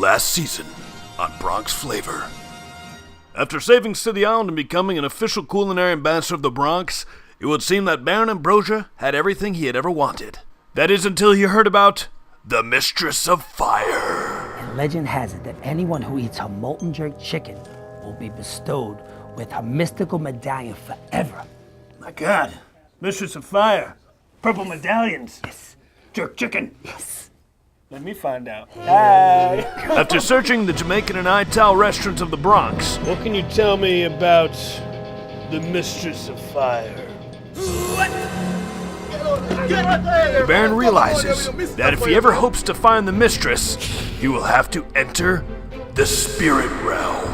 Last season on Bronx Flavor. After saving City Island and becoming an official culinary ambassador of the Bronx, it would seem that Baron Ambrosia had everything he had ever wanted. That is until he heard about the Mistress of Fire. And legend has it that anyone who eats her molten jerk chicken will be bestowed with her mystical medallion forever. My God, Mistress of Fire, purple medallions. Yes. Jerk chicken. Yes. Let me find out. Hi. After searching the Jamaican and Ital restaurants of the Bronx, What can you tell me about the Mistress of Fire? Baron realizes that if he ever hopes to find the mistress, he will have to enter the spirit realm.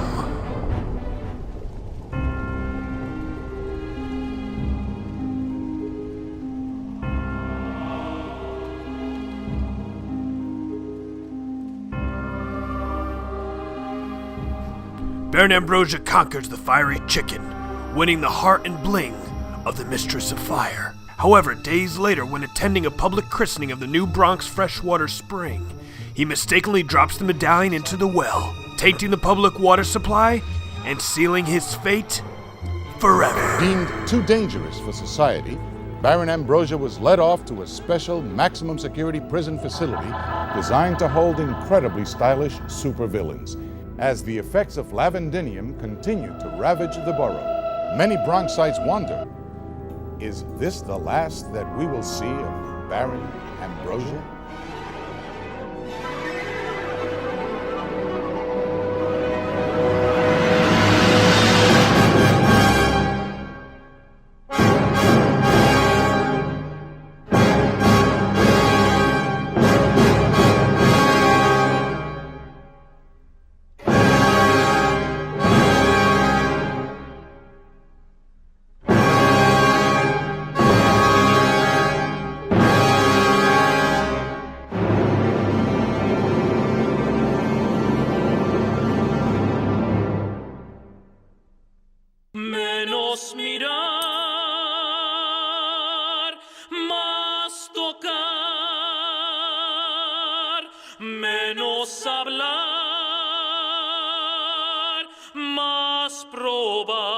Baron Ambrosia conquers the fiery chicken, winning the heart and bling of the Mistress of Fire. However, days later, when attending a public christening of the new Bronx freshwater spring, he mistakenly drops the medallion into the well, tainting the public water supply and sealing his fate forever. Deemed too dangerous for society, Baron Ambrosia was led off to a special maximum security prison facility designed to hold incredibly stylish supervillains. As the effects of lavandinium continue to ravage the borough, many Bronxites wonder, is this the last that we will see of Baron Ambrosia? Menos mirar, más tocar, menos hablar, más probar.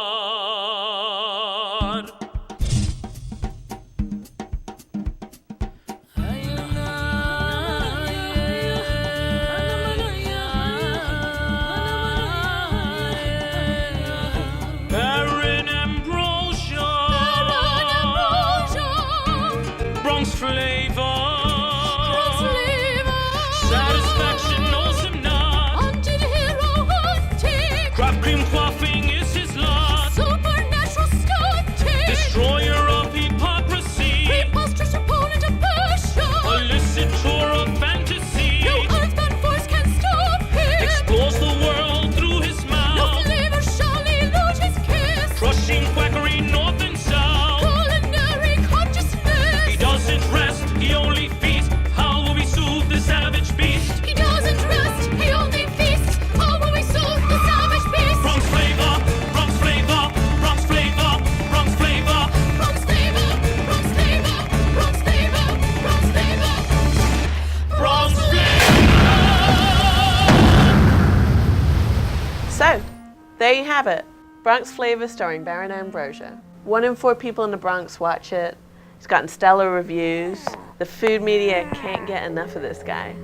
Baron Ambrosia, Bronx Flavor, satisfaction knows him not. Crop cream quaffing is his lot. Supernatural stunting, Destroyer of hypocrisy, preposterous opponent of passion. illicit tour of fantasy, No earthbound force can stop him. explores the world through his No mouth, flavor shall elude his kiss. crushing quackery north and south. Culinary consciousness. He doesn't rest, he only feasts. How will we soothe the savage beast? He doesn't rest, he only feasts. How will we soothe the savage beast? Bronx Flavor, Bronx Flavor, Bronx Flavor, Bronx Flavor. Bronx flavor, Bronx flavor, Bronx flavor, Bronx flavor. Bronx So, there you have it. Bronx Flavor starring Baron Ambrosia. 1 in 4 people in the Bronx watch it. It's gotten stellar reviews. The food media can't get enough of this guy.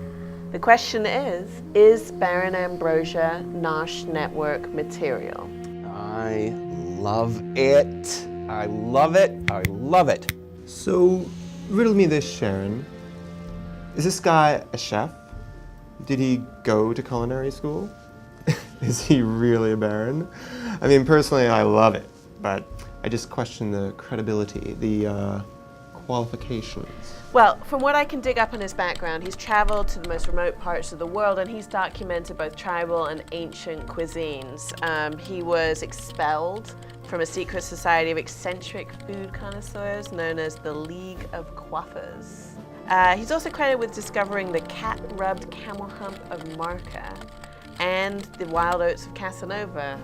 The question is Baron Ambrosia Nosh Network material? I love it. I love it. I love it. So, riddle me this, Sharon. Is this guy a chef? Did he go to culinary school? Is he really a baron? I mean, personally, I love it, but I just question the credibility, the qualifications. Well, from what I can dig up on his background, he's traveled to the most remote parts of the world and he's documented both tribal and ancient cuisines. He was expelled from a secret society of eccentric food connoisseurs known as the League of Quaffers. He's also credited with discovering the cat-rubbed camel hump of Marca and the wild oats of Casanova,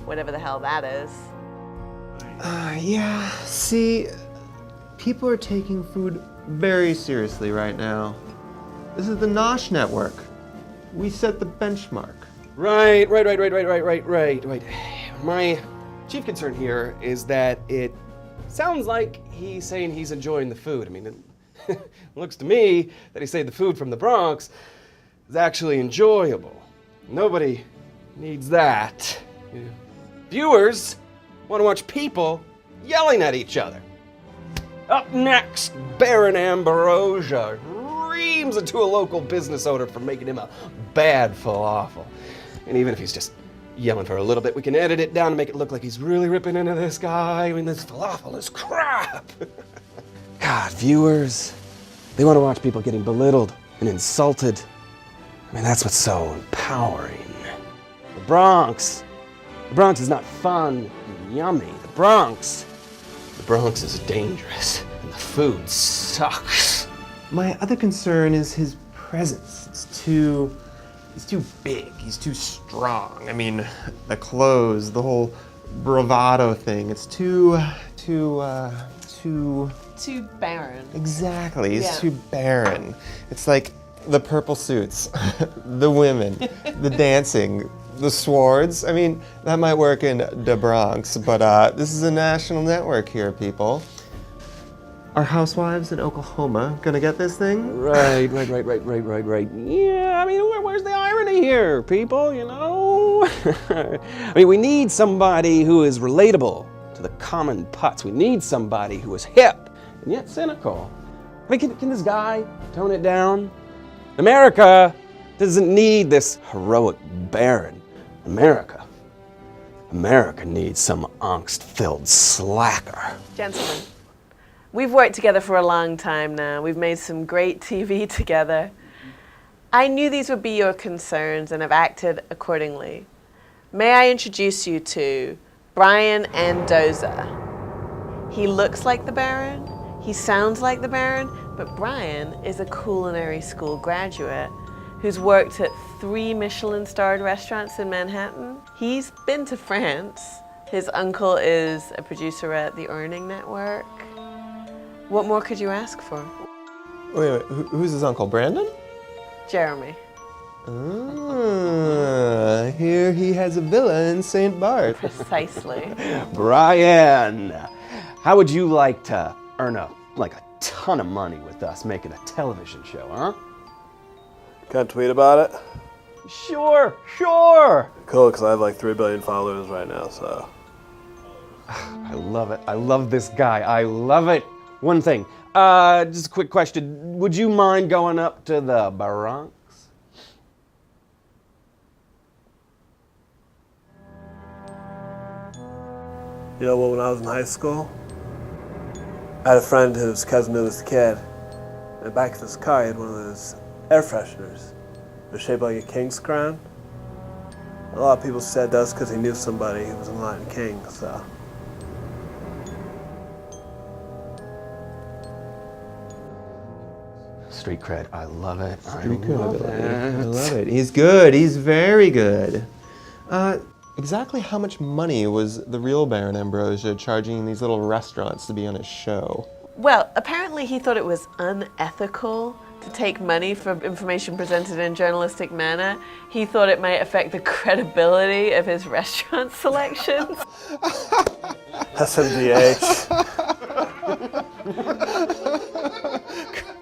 whatever the hell that is. Yeah, see, people are taking food very seriously right now. This is the Nosh Network. We set the benchmark. Right. My chief concern here is that it sounds like he's saying he's enjoying the food. I mean, it looks to me that he's saying the food from the Bronx is actually enjoyable. Nobody needs that. You know, viewers want to watch people yelling at each other. Up next, Baron Ambrosia reams into a local business owner for making him a bad falafel. And even if he's just yelling for a little bit, we can edit it down to make it look like he's really ripping into this guy. I mean, this falafel is crap. God, viewers, they want to watch people getting belittled and insulted. I mean, that's what's so empowering. The Bronx is not fun and yummy. The Bronx is dangerous, and the food sucks. My other concern is his presence. He's too big. He's too strong. I mean, the clothes, the whole bravado thing. It's too barren. Exactly. He's Yeah. too barren. It's like the purple suits, the women, the dancing, the swords. I mean, that might work in the Bronx, but this is a national network here, people. Are housewives in Oklahoma gonna get this thing? Right. Yeah, I mean, where's the irony here, people, you know? I mean, we need somebody who is relatable to the common putz. We need somebody who is hip and yet cynical. I mean, can this guy tone it down? America doesn't need this heroic baron. America needs some angst-filled slacker. Gentlemen, we've worked together for a long time now. We've made some great TV together. I knew these would be your concerns and have acted accordingly. May I introduce you to Baron Ambrosia. He looks like the Baron, he sounds like the Baron, but Brian is a culinary school graduate who's worked at 3 Michelin-starred restaurants in Manhattan. He's been to France. His uncle is a producer at the Earning Network. What more could you ask for? Wait, who's his uncle? Brandon? Jeremy. Here he has a villa in St. Bart. Precisely. Brian, how would you like to earn a ton of money with us making a television show, huh? Can I tweet about it? Sure. Cool, because I have like 3 billion followers right now, so. I love it. I love this guy. I love it. One thing, just a quick question. Would you mind going up to the Bronx? You know what, when I was in high school, I had a friend whose cousin knew this kid. In the back of his car, he had one of those air fresheners. It was shaped like a king's crown. A lot of people said that's because he knew somebody who was a Latin king, so. Street cred. I love it. Street credibility. I love it. He's good. He's very good. Exactly how much money was the real Baron Ambrosia charging these little restaurants to be on his show? Well, apparently he thought it was unethical to take money for information presented in a journalistic manner. He thought it might affect the credibility of his restaurant selections. SMDH.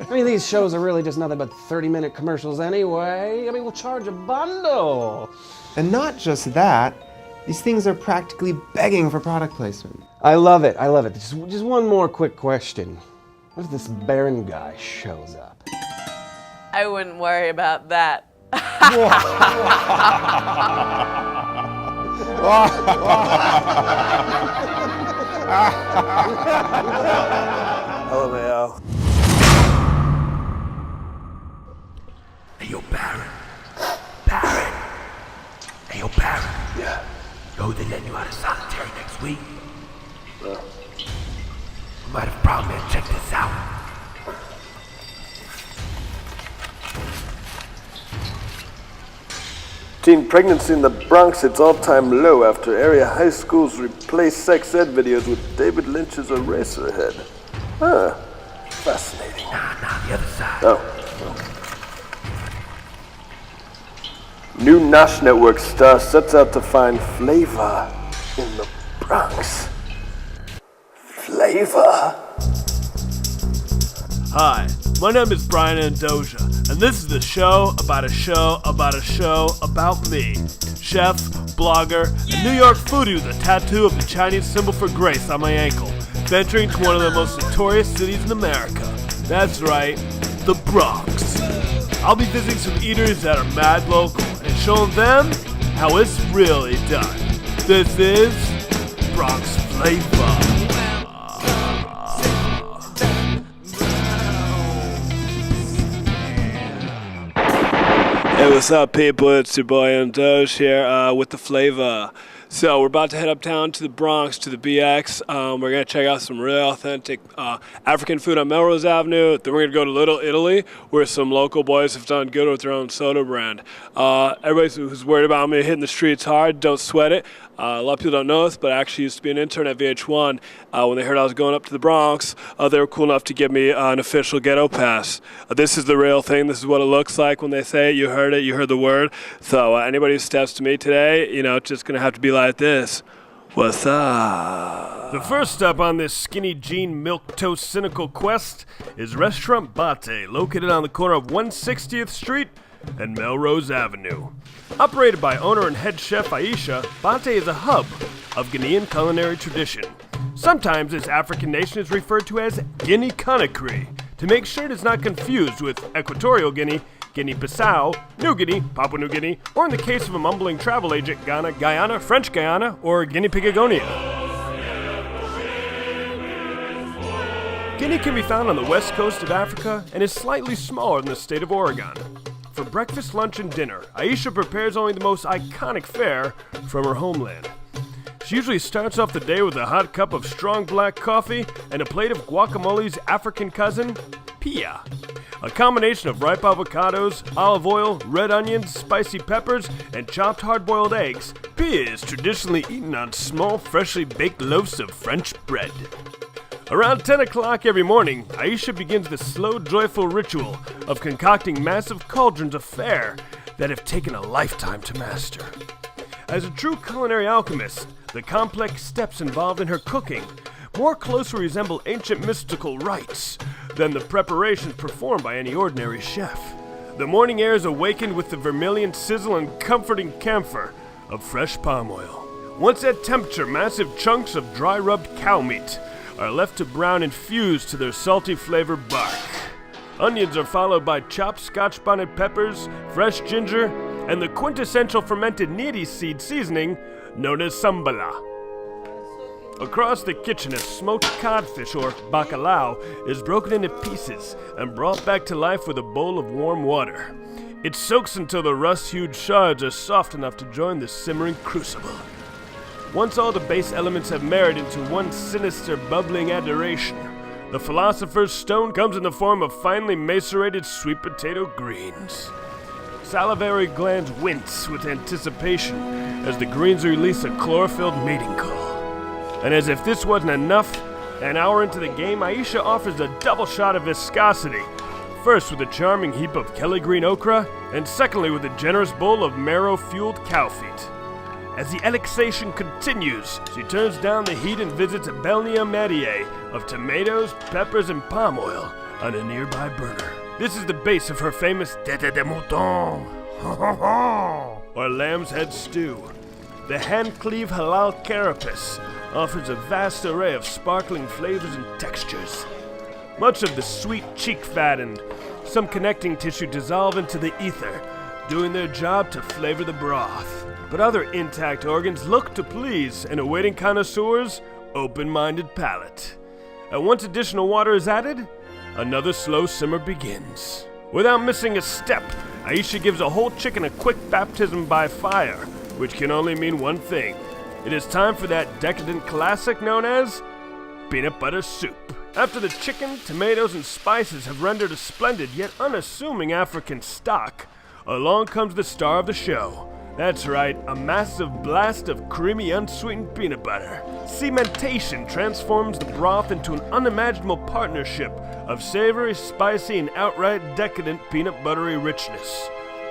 I mean, these shows are really just nothing but 30-minute commercials anyway. I mean, we'll charge a bundle. And not just that, these things are practically begging for product placement. I love it. Just one more quick question. What if this Baron guy shows up? I wouldn't worry about that. LMAO. Hey, yo, Baron. Hey, yo, Baron. Yeah. Yo, they letting you out of solitary next week. We might have a problem here. Check this out. Teen pregnancy in the Bronx hits all-time low after area high schools replace sex ed videos with David Lynch's Eraserhead. Huh. Fascinating. Nah, the other side. Oh. New Nash Network star sets out to find flavor in the Bronx. Flavor. Hi, my name is Baron Ambrosia, and this is the show about a show about a show about me. Chef, blogger, and New York foodie with a tattoo of the Chinese symbol for grace on my ankle, venturing to one of the most notorious cities in America. That's right, the Bronx. I'll be visiting some eateries that are mad local and showing them how it's really done. This is Bronx Flavor. Hey, what's up, people? It's your boy Doge here with the Flavor. So we're about to head uptown to the Bronx, to the BX. We're going to check out some really authentic African food on Melrose Avenue. Then we're going to go to Little Italy, where some local boys have done good with their own soda brand. Everybody who's worried about me hitting the streets hard, don't sweat it. A lot of people don't know this, but I actually used to be an intern at VH1. When they heard I was going up to the Bronx, they were cool enough to give me an official ghetto pass. This is the real thing. This is what it looks like when they say it. You heard the word. So anybody who steps to me today, it's just going to have to be like this. What's up? The first stop on this skinny jean milquetoast cynical quest is Restaurant Bate, located on the corner of 160th Street and Melrose Avenue. Operated by owner and head chef Aisha, Bate is a hub of Guinean culinary tradition. Sometimes this African nation is referred to as Guinea-Conakry, to make sure it is not confused with Equatorial Guinea, Guinea-Bissau, New Guinea, Papua New Guinea, or in the case of a mumbling travel agent, Ghana, Guyana, French Guyana, or Guineapigagonia. Guinea can be found on the west coast of Africa and is slightly smaller than the state of Oregon. For breakfast, lunch, and dinner, Aisha prepares only the most iconic fare from her homeland. She usually starts off the day with a hot cup of strong black coffee and a plate of guacamole's African cousin, pia. A combination of ripe avocados, olive oil, red onions, spicy peppers, and chopped hard-boiled eggs, pia is traditionally eaten on small, freshly baked loaves of French bread. Around 10 o'clock every morning, Aisha begins the slow, joyful ritual of concocting massive cauldrons of fare that have taken a lifetime to master. As a true culinary alchemist, the complex steps involved in her cooking more closely resemble ancient mystical rites than the preparations performed by any ordinary chef. The morning air is awakened with the vermilion sizzle and comforting camphor of fresh palm oil. Once at temperature, massive chunks of dry-rubbed cow meat are left to brown and fuse to their salty flavor bark. Onions are followed by chopped Scotch bonnet peppers, fresh ginger, and the quintessential fermented neri seed seasoning known as sambala. Across the kitchen, a smoked codfish, or bacalao, is broken into pieces and brought back to life with a bowl of warm water. It soaks until the rust-hued shards are soft enough to join the simmering crucible. Once all the base elements have married into one sinister, bubbling adoration, the philosopher's stone comes in the form of finely macerated sweet potato greens. Salivary glands wince with anticipation as the greens release a chlorophylled mating call. And as if this wasn't enough, an hour into the game, Aisha offers a double shot of viscosity. First with a charming heap of Kelly green okra, and secondly with a generous bowl of marrow-fueled cow feet. As the elixation continues, she turns down the heat and visits a beignet métier of tomatoes, peppers, and palm oil on a nearby burner. This is the base of her famous tête de mouton, or lamb's head stew. The hand-cleave halal carapace offers a vast array of sparkling flavors and textures. Much of the sweet cheek fat and some connecting tissue dissolve into the ether, doing their job to flavor the broth. But other intact organs look to please an awaiting connoisseur's open-minded palate. And once additional water is added, another slow simmer begins. Without missing a step, Aisha gives a whole chicken a quick baptism by fire, which can only mean one thing. It is time for that decadent classic known as peanut butter soup. After the chicken, tomatoes, and spices have rendered a splendid yet unassuming African stock, along comes the star of the show. That's right, a massive blast of creamy, unsweetened peanut butter. Cementation transforms the broth into an unimaginable partnership of savory, spicy, and outright decadent peanut buttery richness.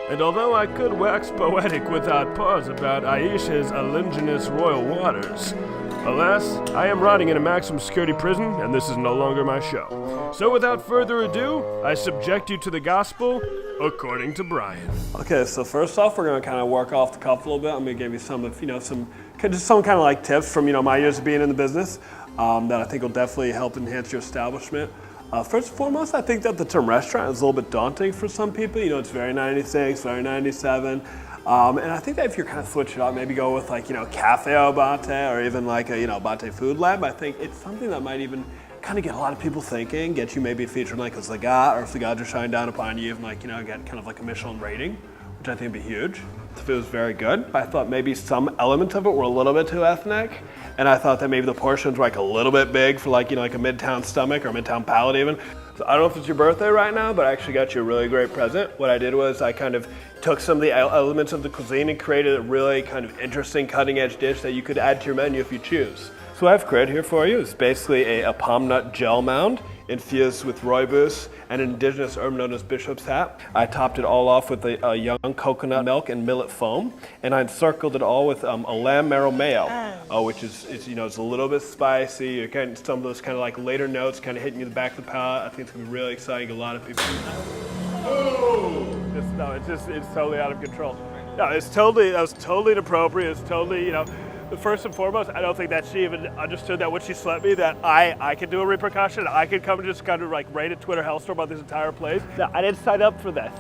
And although I could wax poetic without pause about Aisha's alluminous royal waters, alas, I am rotting in a maximum security prison, and this is no longer my show. So without further ado, I subject you to the gospel according to Brian. Okay, so first off, we're gonna kind of work off the cuff a little bit. I'm gonna give you some of, some kind of like tips from, my years of being in the business that I think will definitely help enhance your establishment. First and foremost, I think that the term restaurant is a little bit daunting for some people. It's very 96, very 97. And I think that if you're kind of switch it up, maybe go with like, cafe au bate or even like a, bate food lab, I think it's something that might even kind of get a lot of people thinking, get you maybe featured like a Zagat, or if Zagat are shining down upon you, even like, get kind of like a Michelin rating, which I think would be huge. The food was very good. I thought maybe some element of it were a little bit too ethnic. And I thought that maybe the portions were like a little bit big for like, like a midtown stomach or a midtown palate even. So I don't know if it's your birthday right now, but I actually got you a really great present. What I did was I kind of took some of the elements of the cuisine and created a really kind of interesting cutting edge dish that you could add to your menu if you choose. So what I've created here for you is basically a palm nut gel mound infused with rooibos and an indigenous herb known as bishop's hat. I topped it all off with a young coconut milk and millet foam, and I encircled it all with a lamb marrow mayo, which is it's a little bit spicy. You're getting some of those kind of like later notes kind of hitting you in the back of the palate. I think it's gonna be really exciting. A lot of people. It's totally out of control. No, that was totally inappropriate. It's totally, First and foremost, I don't think that she even understood that when she slept me that I could do a repercussion. I could come and just kind of like raid a Twitter hellstorm about this entire place. No, I didn't sign up for this.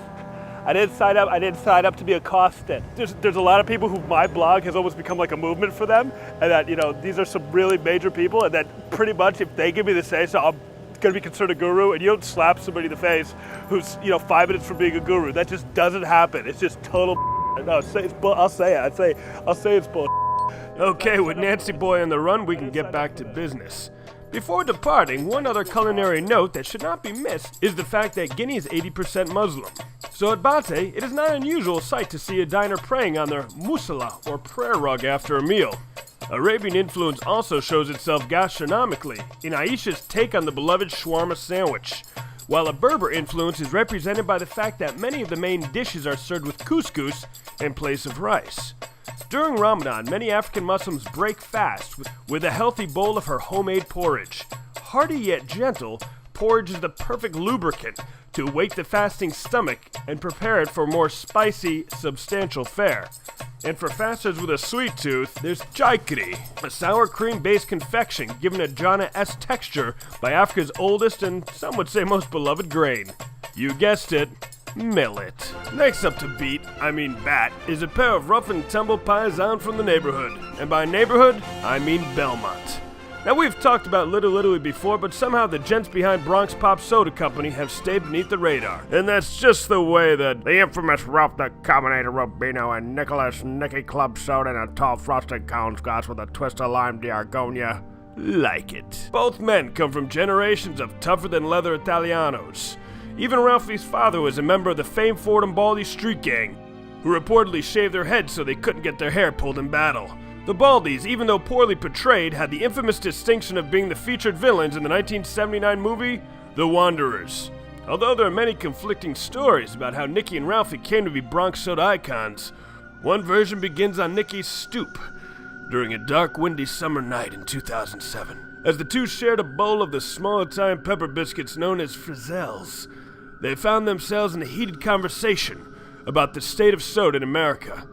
I didn't sign up to be accosted. There's a lot of people who my blog has almost become like a movement for them, and that these are some really major people, and that pretty much if they give me the say so, I'm gonna be considered a guru, and you don't slap somebody in the face who's 5 minutes from being a guru. That just doesn't happen. It's just total. No, I'll say it. I'll say it's bull. Okay, with Nancy Boy on the run, we can get back to business. Before departing, one other culinary note that should not be missed is the fact that Guinea is 80% Muslim. So at Bate, it is not an unusual sight to see a diner praying on their musalla, or prayer rug, after a meal. Arabian influence also shows itself gastronomically in Aisha's take on the beloved shawarma sandwich, while a Berber influence is represented by the fact that many of the main dishes are served with couscous in place of rice. During Ramadan, many African Muslims break fast with a healthy bowl of her homemade porridge. Hearty yet gentle, porridge is the perfect lubricant to wake the fasting stomach and prepare it for more spicy, substantial fare. And for fasters with a sweet tooth, there's jikri, a sour cream-based confection given a Jana-esque texture by Africa's oldest and some would say most beloved grain. You guessed it, millet. Next up to bat, is a pair of rough and tumble paisan from the neighborhood. And by neighborhood, I mean Belmont. Now we've talked about Little Italy before, but somehow the gents behind Bronx Pop Soda Company have stayed beneath the radar. And that's just the way that the infamous Ralph the Combinator Rubino and Nicholas Nicky Club Soda and a tall frosted cone scotch with a twist of lime Diagonia like it. Both men come from generations of tougher-than-leather Italianos. Even Ralphie's father was a member of the famed Ford and Baldy street gang, who reportedly shaved their heads so they couldn't get their hair pulled in battle. The Baldys, even though poorly portrayed, had the infamous distinction of being the featured villains in the 1979 movie, The Wanderers. Although there are many conflicting stories about how Nicky and Ralphie came to be Bronx soda icons, one version begins on Nicky's stoop during a dark, windy summer night in 2007. As the two shared a bowl of the small Italian pepper biscuits known as frizzelles, they found themselves in a heated conversation about the state of soda in America,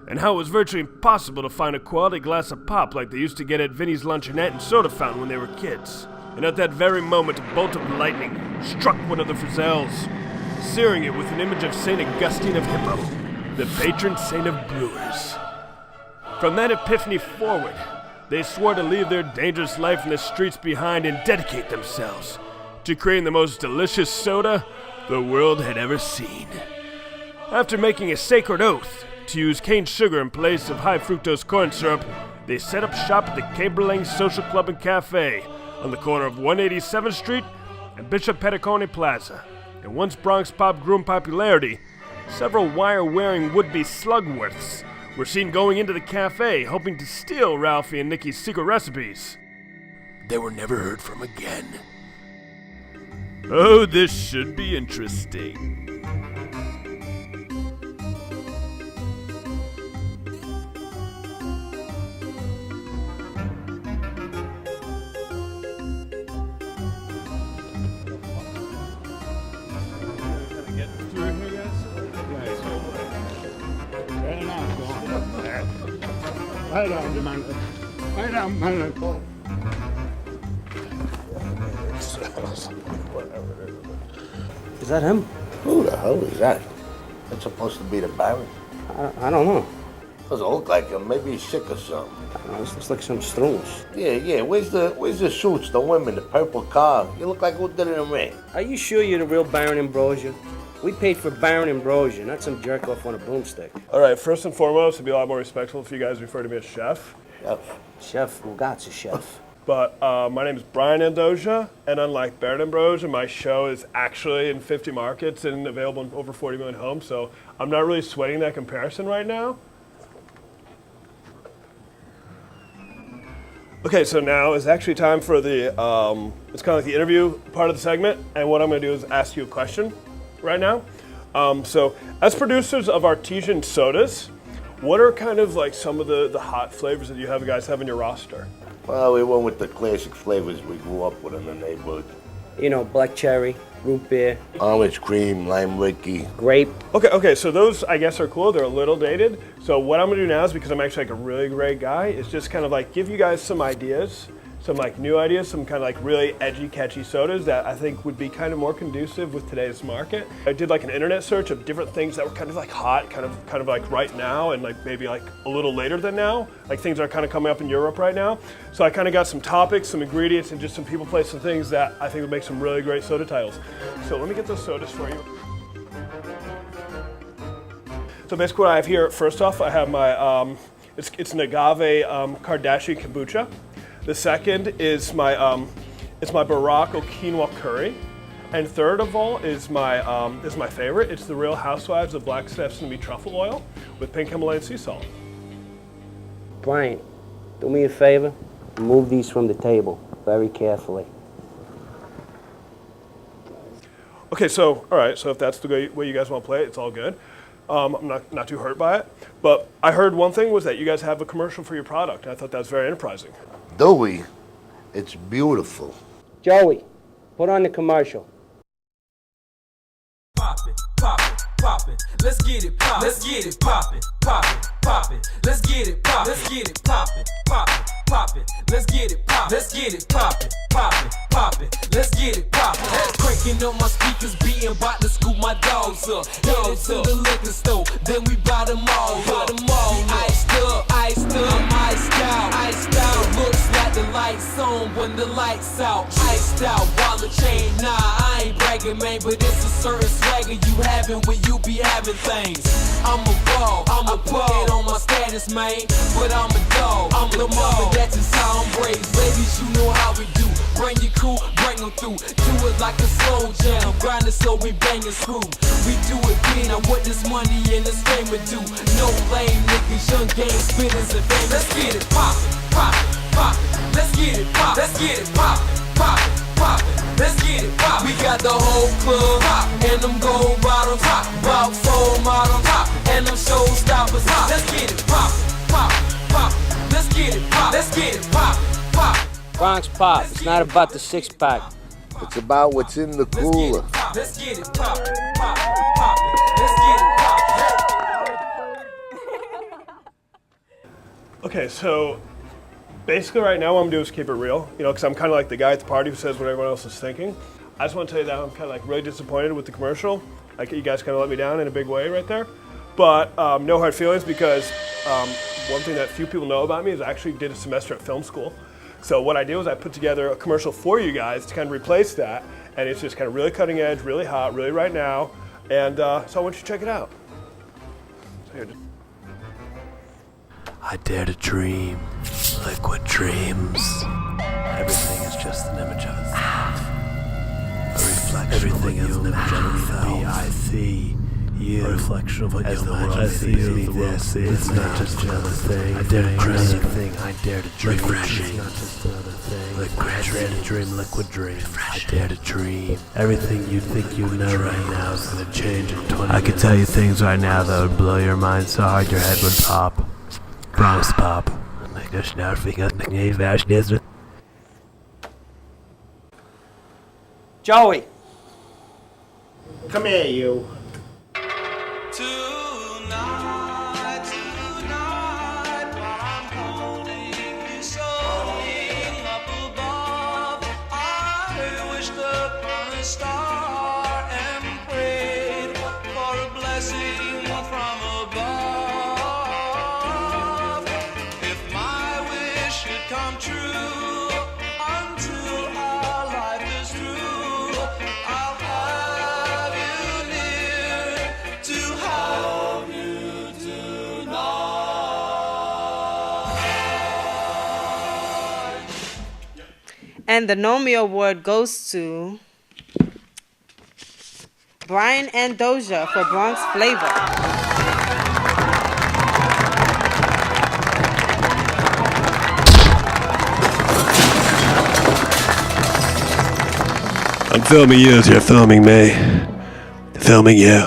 and how it was virtually impossible to find a quality glass of pop like they used to get at Vinny's Luncheonette and Soda Fountain when they were kids. And at that very moment, a bolt of lightning struck one of the frizzelles, searing it with an image of St. Augustine of Hippo, the patron saint of brewers. From that epiphany forward, they swore to leave their dangerous life in the streets behind and dedicate themselves to creating the most delicious soda the world had ever seen. After making a sacred oath to use cane sugar in place of high fructose corn syrup, they set up shop at the Camberlang Social Club and Cafe on the corner of 187th Street and Bishop Petticone Plaza. And once Bronx Pop grew in popularity, several wire-wearing would-be slugworths were seen going into the cafe hoping to steal Ralphie and Nicky's secret recipes. They were never heard from again. Oh, this should be interesting. Right on, man. Right on, man. Is that him? Who the hell is that? That's supposed to be the Baron. I don't know. Doesn't look like him. Maybe he's sick or something. This looks like some strunks. Yeah. Where's the suits, the women, the purple car? You look like who did it in ring. Are you sure you're the real Baron Ambrosia? We paid for Baron Ambrosia, not some jerk off on a broomstick. All right, first and foremost, it'd be a lot more respectful if you guys refer to me as Chef. Chef, Mugazzi, chef. But my name is Baron Ambrosia, and unlike Baron Ambrosia, my show is actually in 50 markets and available in over 40 million homes, so I'm not really sweating that comparison right now. Okay, so now is actually time for the, it's kind of like the interview part of the segment, and what I'm gonna do is ask you a question right now. So as producers of artesian sodas, what are kind of like some of the hot flavors that you guys have in your roster? Well, we went with the classic flavors we grew up with in the neighborhood. You know, black cherry, root beer, Orange cream, lime wiki. grape. Okay, so those I guess are cool. They're a little dated. So what I'm gonna do now is, because I'm actually like a really great guy, is just kind of like give you guys some ideas, some like new ideas, some kind of like really edgy, catchy sodas that I think would be kind of more conducive with today's market. I did like an internet search of different things that were kind of like hot, kind of like right now, and like maybe like a little later than now, like things that are kind of coming up in Europe right now. So I kind of got some topics, some ingredients, and just some people play some things that I think would make some really great soda titles. So let me get those sodas for you. So basically what I have here, first off, I have my, it's an agave Kardashian kombucha. The second is my it's my Baracco quinoa curry, and third of all is my favorite. It's the Real Housewives of Black Sesame truffle oil with pink Himalayan sea salt. Brian, do me a favor. Move these from the table very carefully. Okay, so all right, so if that's the way you guys want to play it, it's all good. I'm not too hurt by it. But I heard one thing was that you guys have a commercial for your product, and I thought that was very enterprising. Do we? It's beautiful. Joey, put on the commercial. Pop it, pop it, pop it. Let's get it pop. Let's get it pop it, pop it, pop it. Let's get it pop. Let's get it pop it, pop it, pop it. Let's get it pop. Let's get it pop it, pop it, pop it. Let's get it pop. Cranking up my speakers, being about to scoop my dogs up. Headed to the liquor store, then we buy them all. Buy them all. Iced up, iced up, iced out, iced out. Looks like the lights on when the lights out. Iced out, wallet chain. Nah, I ain't bragging, man, but it's a certain swagger you having when you be having things. I'm a ball, I put it on my status, man, but I'm a dog. I'm the mother, that's just how I'm raised. Ladies, you know how we do. Bring your crew, bring them through. Do it like a slow jam, grind it so we bang and screw. We do it big, now what this money and this fame would do. No lame niggas, young game spitters and famous. Let's get it poppin', poppin', poppin'. Let's get it pop, let's get it poppin', poppin', poppin'. Let's get it pop. We got the whole club pop, and them gold bottles pop, about 4 models pop, and them showstoppers pop. Let's get it poppin', poppin', poppin'. Let's get it pop, let's get it poppin', poppin'. Bronx Pop, it's not about the six-pack. It's about what's in the cooler. Let's get it poppin', poppin', poppin'. Let's get it poppin'. Okay, so basically right now what I'm doing is keep it real, you know, because I'm kind of like the guy at the party who says what everyone else is thinking. I just want to tell you that I'm kind of like really disappointed with the commercial. Like you guys kind of let me down in a big way right there. But no hard feelings, because one thing that few people know about me is I actually did a semester at film school. So what I did was I put together a commercial for you guys to kind of replace that, and it's just kind of really cutting edge, really hot, really right now, and so I want you to check it out. So here, I dare to dream, liquid dreams. Everything is just an image of itself. A reflection everything of what is an image of itself. I see you, a reflection of what as the world sees. This is not just another thing. I dare to dream thing. I dare to dream. It's not just another thing. I dare to dream liquid dreams. I dare to dream. Everything you think you know right now is gonna change in 20 minutes. I could tell you things right now that would blow your mind so hard your head would pop. Bronx Pop. Joey. Come here, you. Tonight, while I'm And the Nomi Award goes to Baron Ambrosia for Bronx Flavor. I'm filming you as you're filming me. Filming you.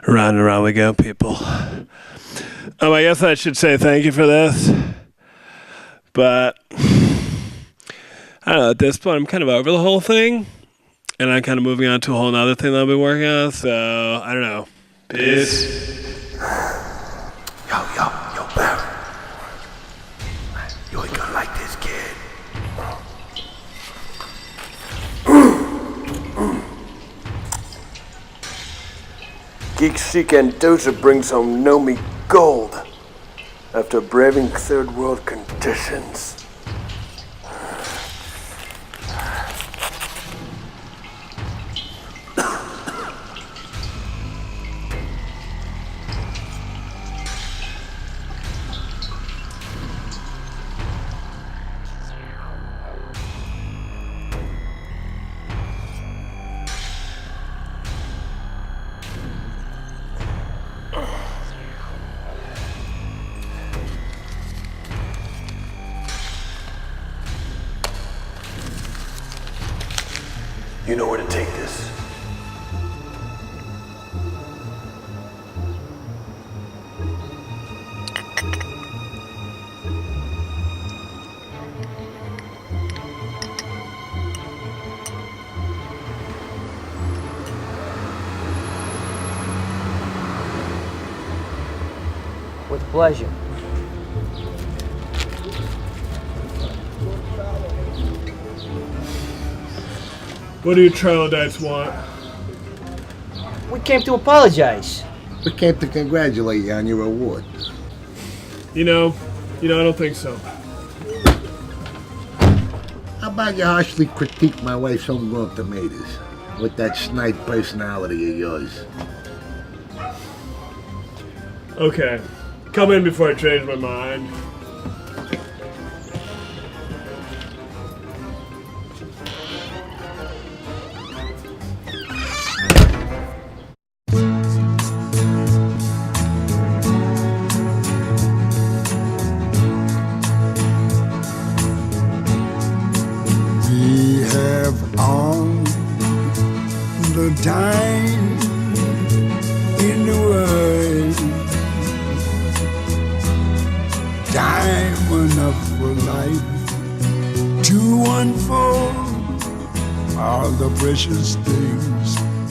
Round and round we go, people. I guess I should say thank you for this. But I don't know, at this point I'm kind of over the whole thing. And I'm kind of moving on to a whole nother thing that I've been working on. So, I don't know. Peace. Yo, Baron. You ain't gonna like this, kid. Geek Chic Ambrosia brings home Nomi gold after braving third world conditions. You know where to take this. With pleasure. What do you troglodytes want? We came to apologize. We came to congratulate you on your award. You know, I don't think so. How about you harshly critique my wife's homegrown tomatoes with that snide personality of yours? Okay, come in before I change my mind. We have all the time in the world, time enough for life to unfold all the precious things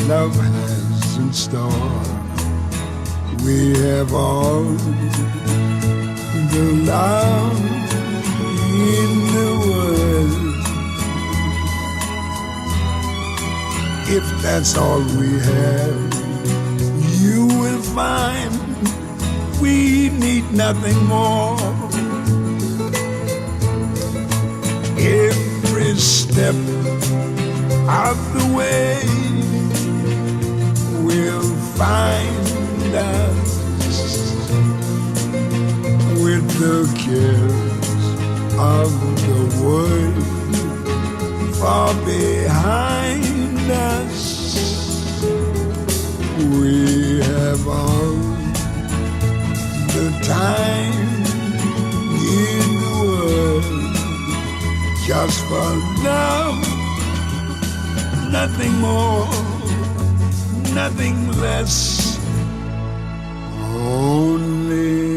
love has in store. We have all the love in the world. If that's all we have, you will find we need nothing more. Every step of the way will find us with the cares of the world far behind us. We have all the time in the world just for love, nothing more, nothing less, only